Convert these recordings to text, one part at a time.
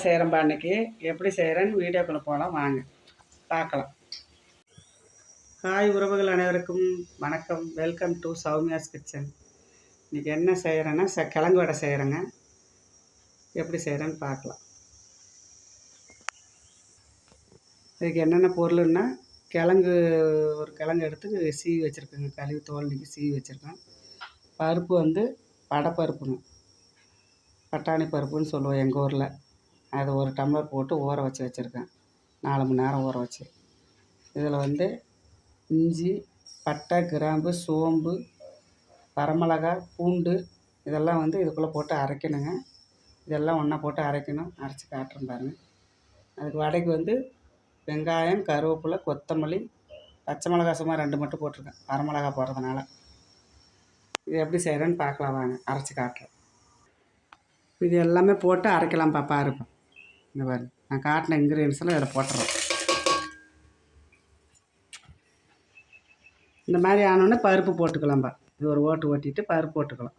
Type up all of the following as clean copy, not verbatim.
செய்கிறேன்பா அன்றைக்கி. எப்படி செய்கிறேன்னு வீடியோக்குள்ளே போகலாம் வாங்க பார்க்கலாம். ஹாய் உறவுகள் அனைவருக்கும் வணக்கம். Welcome to Soumya's kitchen. இன்றைக்கி என்ன செய்கிறேன்னா கிழங்கு வடை செய்கிறேங்க. எப்படி செய்கிறேன்னு பார்க்கலாம். இதுக்கு என்னென்ன பொருள்னா, கிழங்கு ஒரு கிழங்கு எடுத்து சீவி வச்சுருக்கேங்க. கழுவி தோல் நீக்கி சீவி வச்சுருக்கேன். பருப்பு வந்து படைப்பருப்புங்க, பட்டாணி பருப்புன்னு சொல்லுவோம் எங்கள் ஊரில். அது ஒரு டம்ளர் போட்டு ஊற வச்சுருக்கேன். 4 மணி நேரம் ஊற வச்சு. இதில் வந்து இஞ்சி, பட்டை, கிராம்பு, சோம்பு, வரமிளகாய், பூண்டு இதெல்லாம் வந்து இதுக்குள்ளே போட்டு அரைக்கணுங்க. இதெல்லாம் ஒன்றா போட்டு அரைக்கணும். அரைச்சி காட்டுறேன் பாருங்கள். அதுக்கு வடைக்கு வந்து வெங்காயம், கருவேப்பிலை, கொத்தமல்லி, பச்சை மிளகாய் சும்மா 2 மட்டும் போட்டிருக்கேன், வரமிளகா போடுறதுனால. இது எப்படி செய்கிறேன்னு பார்க்கலாம் வாங்க. அரைச்சி காட்டுறேன். இது எல்லாமே போட்டு அரைக்கலாம்ப்பா. பாருப்பா, இந்த பாரு, நான் காட்டின இன்க்ரீடியன்ஸ்லாம் இதில் போட்டுறேன். இந்த மாதிரி ஆனோடனே பருப்பு போட்டுக்கலாம்ப்பா. இது ஒரு ஓட்டு ஓட்டிட்டு பருப்பு போட்டுக்கலாம்.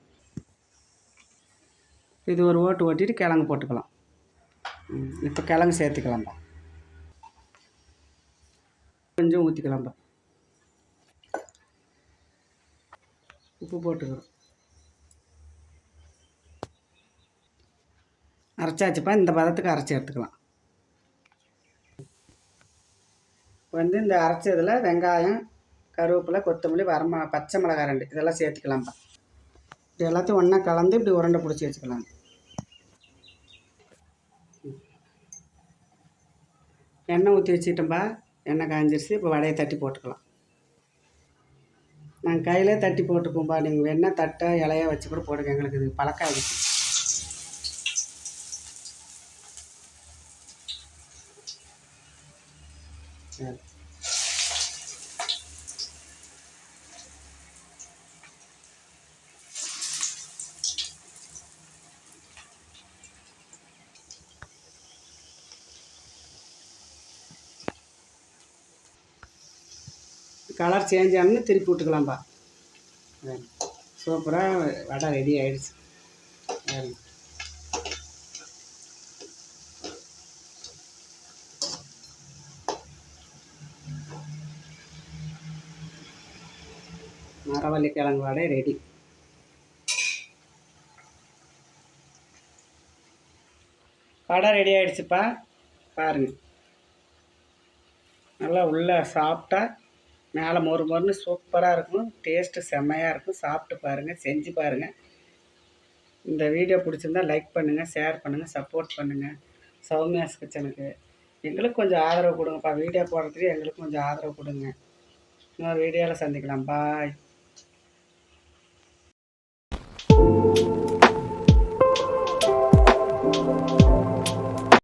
இது ஒரு ஓட்டு ஓட்டிட்டு கிழங்கு போட்டுக்கலாம். இப்போ கிழங்கு சேர்த்துக்கலாம்ப்பா. கொஞ்சம் ஊற்றிக்கலாம்ப்பா. உப்பு போட்டுக்கிறோம். அரைச்சாச்சுப்பா. இந்த பதத்துக்கு அரைச்சி எடுத்துக்கலாம். வந்து இந்த அரைச்சதில் வெங்காயம், கருவேப்பிலை, கொத்தமல்லி, பச்சை மிளகாய் 2 இதெல்லாம் சேர்த்துக்கலாம்ப்பா. இது எல்லாத்தையும் ஒன்றா கலந்து இப்படி உருண்டை பிடிச்சி வச்சுக்கலாம். எண்ணெய் ஊற்றி வச்சுக்கிட்டோம்பா. எண்ணெய் காய்ஞ்சிருச்சு. இப்போ வடையை தட்டி போட்டுக்கலாம். நாங்கள் கையிலே தட்டி போட்டுக்குவோம்பா. நீங்கள் வேணால் தட்டை இலையாக வச்சு கூட போடுங்க. எங்களுக்கு இது பழக்கம் ஆகிடுச்சு. சரி, கலர் சேஞ்ச் ஆனு திருப்பி விட்டுக்கலாம்ப்பா. சூப்பராக வடை ரெடி ஆகிடுச்சு. மரவள்ளி கிழங்கு வடை ரெடி. வடை ரெடி ஆகிடுச்சுப்பா. பாருங்கள், நல்லா உள்ளே சாப்பிட்டா மேலே மொறு மொறுன்னு சூப்பராக இருக்கும். டேஸ்ட்டு செம்மையாக இருக்கும். சாப்பிட்டு பாருங்கள், செஞ்சு பாருங்கள். இந்த வீடியோ பிடிச்சிருந்தா லைக் பண்ணுங்கள், ஷேர் பண்ணுங்கள், சப்போர்ட் பண்ணுங்கள் சௌமியாஸ் கிச்சனுக்கு. எங்களுக்கு கொஞ்சம் ஆதரவு கொடுங்கப்பா. வீடியோ போடுறதுக்கு எங்களுக்கு கொஞ்சம் ஆதரவு கொடுங்க. இன்னொரு வீடியோவில் சந்திக்கலாம். பாய்.